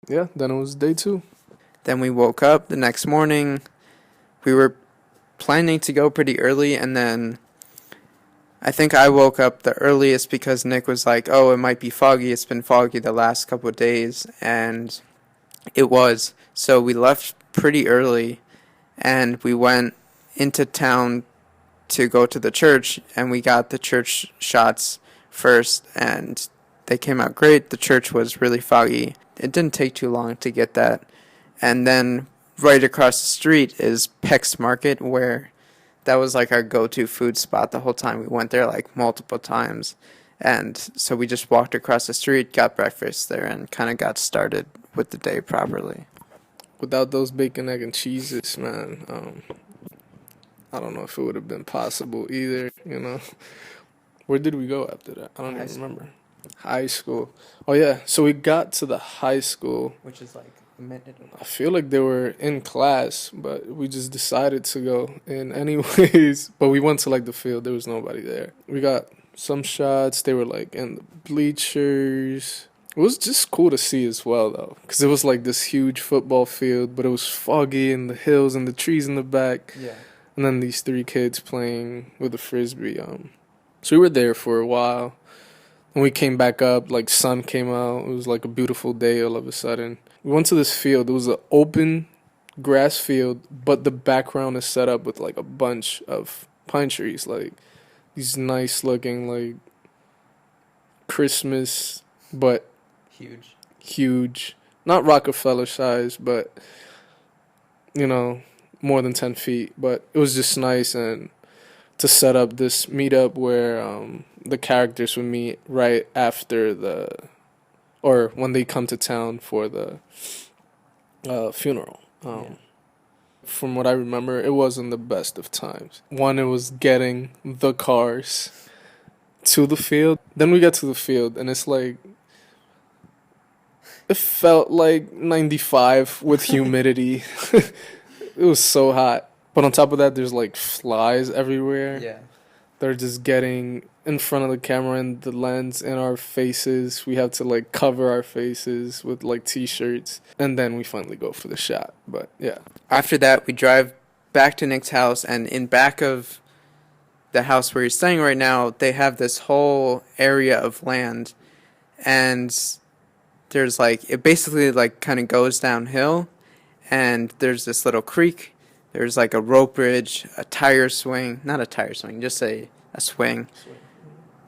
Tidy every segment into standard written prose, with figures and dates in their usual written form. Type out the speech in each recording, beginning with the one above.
Yeah, then it was day two. Then we woke up the next morning. We were planning to go pretty early, and then I think I woke up the earliest because Nick was like, "Oh, it might be foggy. It's been foggy the last couple of days," and it was. So we left pretty early, and we went into town to go to the church, and we got the church shots first, and they came out great. The church was really foggy. It didn't take too long to get that. And then right across the street is Peck's Market, where that was like our go-to food spot the whole time. We went there like multiple times. And so we just walked across the street, got breakfast there, and kind of got started with the day properly. Without those bacon, egg, and cheeses, man, I don't know if it would have been possible either. Where did we go after that? I don't High even school, remember. High school. Oh, yeah. So we got to the high school. which is like a minute away. I feel like they were in class, but we just decided to go in anyways. But we went to like the field. There was nobody there. We got some shots. They were like in the bleachers. It was just cool to see as well, though, because it was like this huge football field, but it was foggy and the hills and the trees in the back, Yeah. and then these three kids playing with a frisbee. So we were there for a while. When we came back up, like sun came out. It was like a beautiful day all of a sudden. We went to this field. It was an open grass field, but the background is set up with like a bunch of pine trees, like these nice looking like Christmas, but Huge. huge. Not Rockefeller size, but you know, more than 10 feet. But it was just nice and to set up this meetup where the characters would meet right after or when they come to town for the funeral. Yeah. From what I remember, it wasn't the best of times. One, it was getting the cars to the field. Then we got to the field, and it's like, it felt like 95 with humidity. It was so hot. But on top of that, there's like flies everywhere. Yeah. They're just getting in front of the camera and the lens in our faces. We have to like cover our faces with like t-shirts, and then we finally go for the shot. But yeah. After that, we drive back to Nick's house, and in back of the house where he's staying right now, they have this whole area of land, and there's like it basically like kind of goes downhill, and there's this little creek. There's like a rope bridge, a tire swing, not a tire swing, just a swing.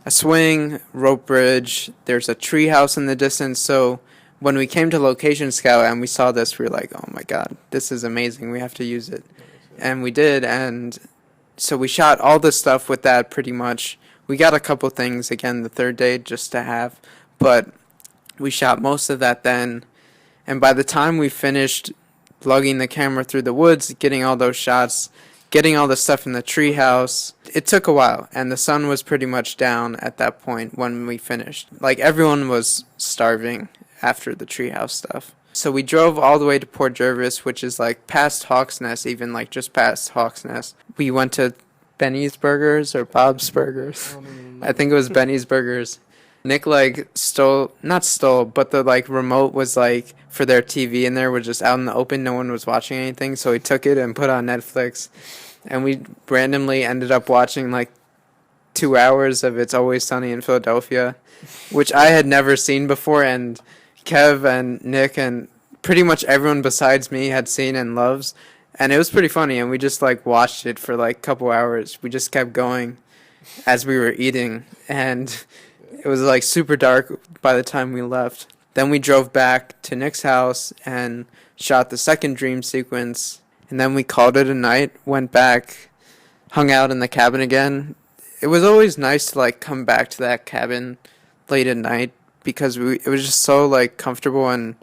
A swing, rope bridge. There's a tree house in the distance. So when we came to Location Scout and we saw this, we were like, oh my God, this is amazing. We have to use it. And we did. And so we shot all this stuff with that pretty much. We got a couple things again the third day just to have, but we shot most of that then. And by the time we finished lugging the camera through the woods, getting all those shots, getting all the stuff in the treehouse, it took a while. And the sun was pretty much down at that point when we finished. Like everyone was starving after the treehouse stuff. So we drove all the way to Port Jervis, which is like past Hawks Nest, even like just past Hawks Nest. We went to Benny's Burgers or Bob's Burgers. I think it was Benny's Burgers. Nick like not stole, but the like remote was like for their TV in there was just out in the open. No one was watching anything, so he took it and put on Netflix, and we randomly ended up watching like 2 hours of It's Always Sunny in Philadelphia, which I had never seen before, and Kev and Nick and pretty much everyone besides me had seen and loves, and it was pretty funny. And we just like watched it for like a couple hours. We just kept going as we were eating, and it was like super dark by the time we left. Then we drove back to Nick's house and shot the second dream sequence. And then we called it a night, went back, hung out in the cabin again. It was always nice to like come back to that cabin late at night because it was just so like comfortable and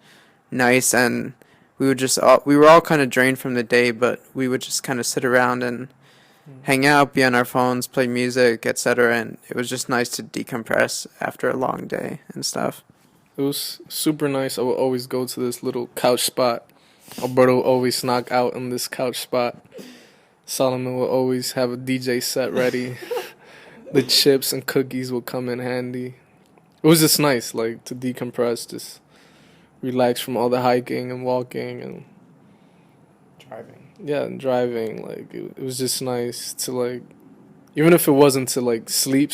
nice, and we were all kind of drained from the day, but we would just kind of sit around and hang out, be on our phones, play music, etc. And it was just nice to decompress after a long day and stuff. It was super nice. I would always go to this little couch spot. Alberto would always knock out in this couch spot. Solomon would always have a DJ set ready. The chips and cookies would come in handy. It was just nice, like to decompress, just relax from all the hiking and walking and Driving. yeah, and driving. Like it was just nice to like, even if it wasn't to like sleep,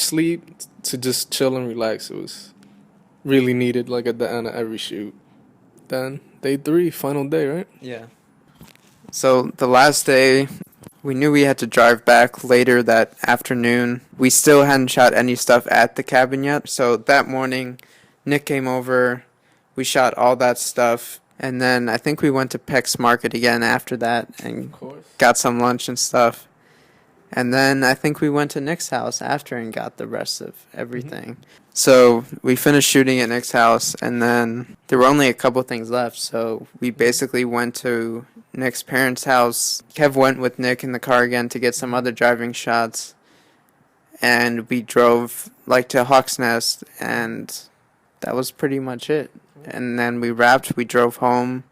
to just chill and relax. It was really needed. Like at the end of every shoot. Then day 3, final day, right? Yeah. So the last day, we knew we had to drive back later that afternoon. We still hadn't shot any stuff at the cabin yet. So that morning, Nick came over. We shot all that stuff. And then I think we went to Peck's Market again after that and Of course. got some lunch and stuff. And then I think we went to Nick's house after and got the rest of everything. So we finished shooting at Nick's house, and then there were only a couple things left. So we basically went to Nick's parents' house. Kev went with Nick in the car again to get some other driving shots. And we drove like to Hawk's Nest, and that was pretty much it. And then we wrapped, we drove home.